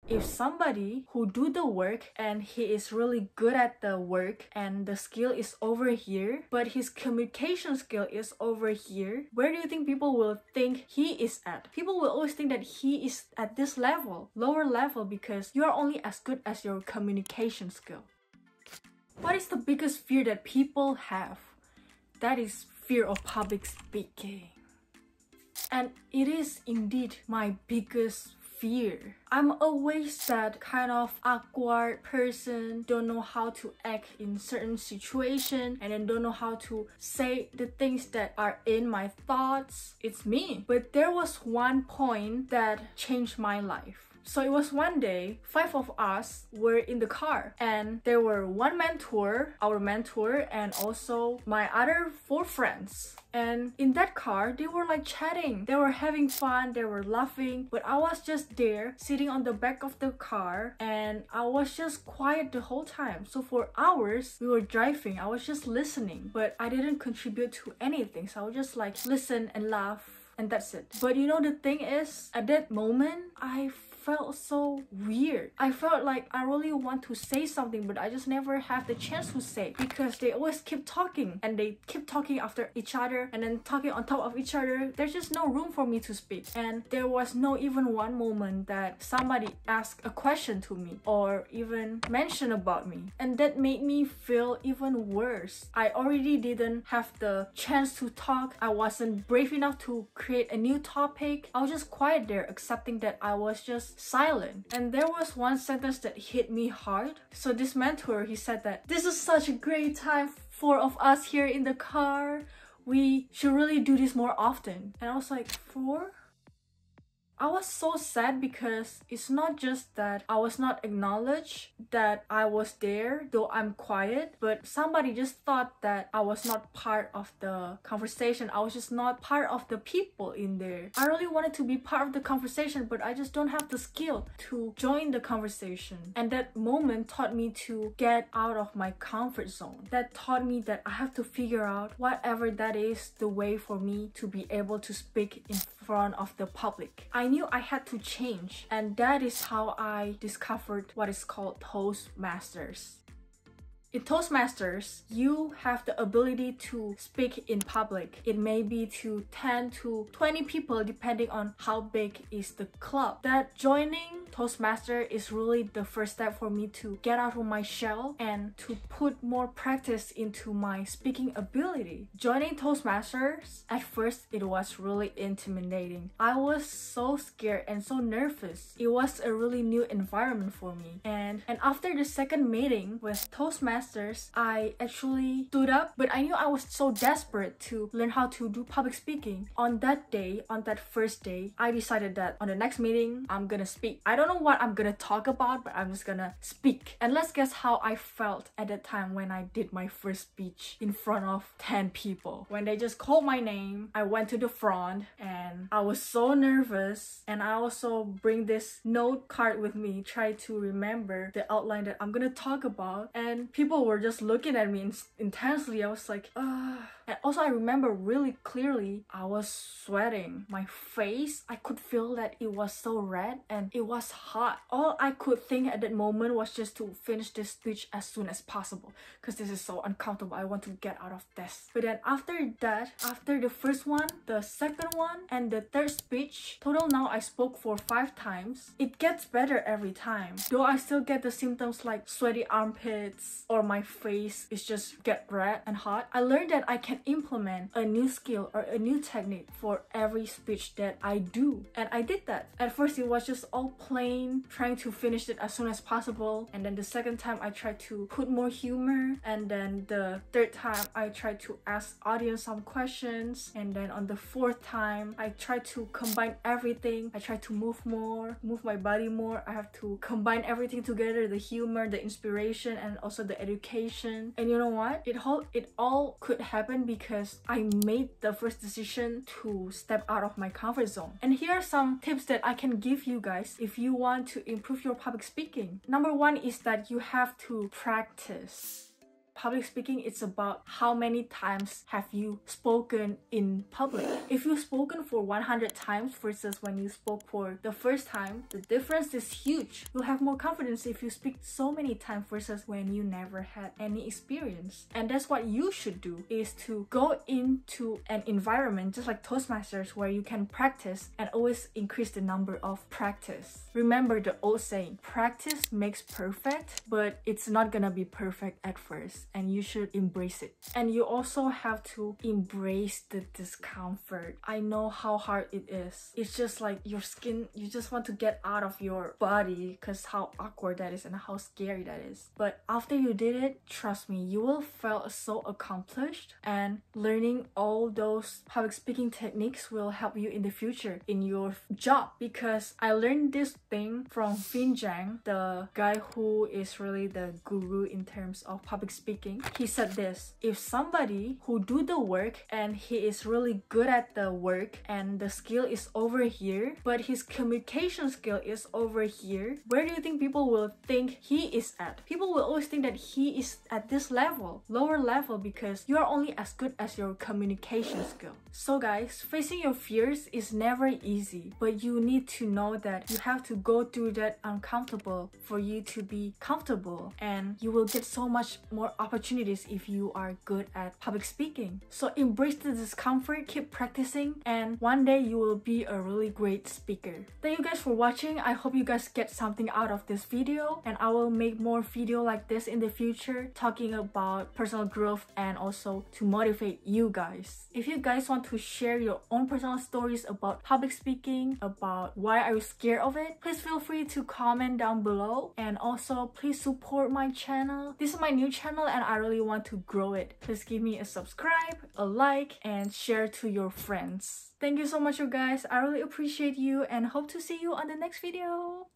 if somebody who do the work and he is really good at the work and the skill is over here, but his communication skill is over here, where do you think people will think he is at? People will always think that he is at this level, lower level, because you are only as good as your communication skill. What is the biggest fear that people have? That is fear of public speaking. And it is indeed my biggest fear. I'm always that kind of awkward person, don't know how to act in certain situation, and then don't know how to say the things that are in my thoughts. It's me. But there was one point that changed my life. So it was one day, 5 of us were in the car, and there were one mentor, our mentor, and also my other 4 friends. And in that car, they were like chatting, they were having fun, they were laughing, but I was just there sitting on the back of the car, and I was just quiet the whole time. So for hours we were driving, I was just listening, but I didn't contribute to anything. So I would just like listen and laugh, and that's it. But you know, the thing is, at that moment I felt so weird. I felt like I really want to say something, but I just never have the chance to say, because they always keep talking, and they keep talking after each other and then talking on top of each other. There's just no room for me to speak. And there was no even one moment that somebody asked a question to me or even mentioned about me, and that made me feel even worse. I already didn't have the chance to talk. I wasn't brave enough to create a new topic. I was just quiet there, accepting that I was just silent. And there was one sentence that hit me hard. So this mentor, he said that this is such a great time, 4 of us here in the car, we should really do this more often. And I was like, 4? I was so sad, because it's not just that I was not acknowledged that I was there, though I'm quiet, but somebody just thought that I was not part of the conversation. I was just not part of the people in there. I really wanted to be part of the conversation, but I just don't have the skill to join the conversation. And that moment taught me to get out of my comfort zone. That taught me that I have to figure out whatever that is, the way for me to be able to speak in front of the public. I knew I had to change, and that is how I discovered what is called Toastmasters. In Toastmasters, you have the ability to speak in public. It may be to 10 to 20 people depending on how big is the club. That joining Toastmaster is really the first step for me to get out of my shell and to put more practice into my speaking ability. Joining Toastmasters, at first it was really intimidating. I was so scared and so nervous. It was a really new environment for me. And after the second meeting with Toastmasters, I actually stood up, but I knew I was so desperate to learn how to do public speaking. On that day, on that first day, I decided that on the next meeting, I'm gonna speak. I don't know what I'm gonna talk about, but I'm just gonna speak. And let's guess how I felt at that time when I did my first speech in front of 10 people. When they just called my name, I went to the front and I was so nervous. And I also bring this note card with me, try to remember the outline that I'm gonna talk about. And people were just looking at me intensely. I was like, ugh. And also I remember really clearly, I was sweating. My face, I could feel that it was so red and it was hot. All I could think at that moment was just to finish this speech as soon as possible, because this is so uncomfortable. I want to get out of this. But then after that, after the first one, the second one, and the third speech, total now I spoke for 5 times. It gets better every time. Though I still get the symptoms like sweaty armpits, or my face is just get red and hot. I learned that I can implement a new skill or a new technique for every speech that I do, and I did that. At first it was just all plain, trying to finish it as soon as possible, and then the second time I tried to put more humor, and then the third time I tried to ask audience some questions, and then on the 4th time I tried to combine everything. I tried to move my body more. I have to combine everything together, the humor, the inspiration, and also the education. And you know what? It all could happen because I made the first decision to step out of my comfort zone. And here are some tips that I can give you guys if you want to improve your public speaking. Number 1 is that you have to practice. public speaking, it's about how many times have you spoken in public. If you've spoken for 100 times versus when you spoke for the first time, the difference is huge. You'll have more confidence if you speak so many times versus when you never had any experience. And that's what you should do, is to go into an environment just like Toastmasters where you can practice and always increase the number of practice. Remember the old saying, practice makes perfect, but it's not gonna be perfect at first, and you should embrace it. And you also have to embrace the discomfort. I know how hard it is. It's just like your skin, you just want to get out of your body because how awkward that is and how scary that is. But after you did it, trust me, you will feel so accomplished, and learning all those public speaking techniques will help you in the future in your job. Because I learned this thing from Fin Zhang, the guy who is really the guru in terms of public speaking. He said this: if somebody who do the work and he is really good at the work and the skill is over here, but his communication skill is over here, where do you think people will think he is at? People will always think that he is at this level, lower level, because you are only as good as your communication skill. So guys, facing your fears is never easy, but you need to know that you have to go through that uncomfortable for you to be comfortable, and you will get so much more opportunities if you are good at public speaking. So embrace the discomfort, keep practicing, and one day you will be a really great speaker. Thank you guys for watching. I hope you guys get something out of this video, and I will make more video like this in the future talking about personal growth and also to motivate you guys. If you guys want to share your own personal stories about public speaking, about why are you scared of it, please feel free to comment down below. And also please support my channel. This is my new channel and I really want to grow it. Please give me a subscribe, a like, and share to your friends. Thank you so much, you guys. I really appreciate you and hope to see you on the next video.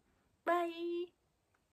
Bye!